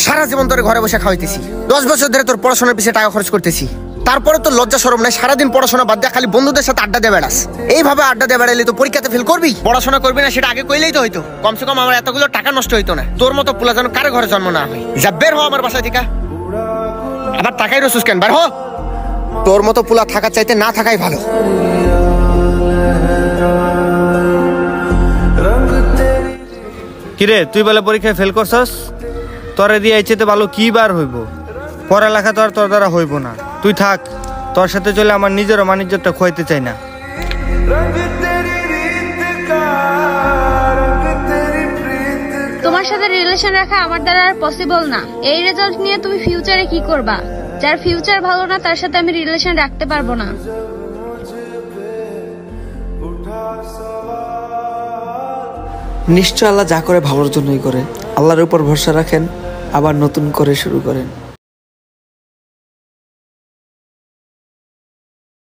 সারা জীবন তোর ঘরে বসে খাওয়াইতেছি, 10 বছর ধরে তোর পড়াশোনার পিছিয়ে টাকা খরচ করতেছি, তারপরে তোর লজ্জা শরম নাই? সারাদিন পড়াশোনা বাদ দিয়ে খালি বন্ধুদের সাথে আড্ডা দিয়ে বেড়াস। এইভাবে আড্ডা দিয়ে বেড়াইলে তো পরীক্ষাতে ফেল করবি। পড়াশোনা করবি না সেটা আগে কইলেই তো হইতো, কমসে কম আমার এতগুলো টাকা নষ্ট হইতো না। তোর মতো পোলা যেন কারো ঘরে জন্ম না হয়। যা বের হ আমার বাসা থেকে। আবার টাকাই রসুস কেন? বের হ। তোর মতো পোলা থাকার চাইতে না থাকাই ভালো। কিরে তুই বলে পরীক্ষায় ফেল করছস? তোরে দিয়ে ইচ্ছেতে ভালো কি বার হইব? পড়ালেখা তো আর তোর দ্বারা হইব না। তুই থাক, তোর সাথে চলে আমার নিজেরও মানিজ্যটা খোয়াইতে চাই না। তোমার সাথে রিলেশন রাখা আমার দ্বারা আর পসিবল না। এই রেজাল্ট নিয়ে তুমি ফিউচারে কি করবা? যার ফিউচার ভালো না তার সাথে আমি রিলেশন রাখতে পারবো না। নিশ্চয় আল্লাহ যা করে ভালোর জন্যই করে। আল্লাহর উপর ভরসা রাখেন, আবার নতুন করে শুরু করেন।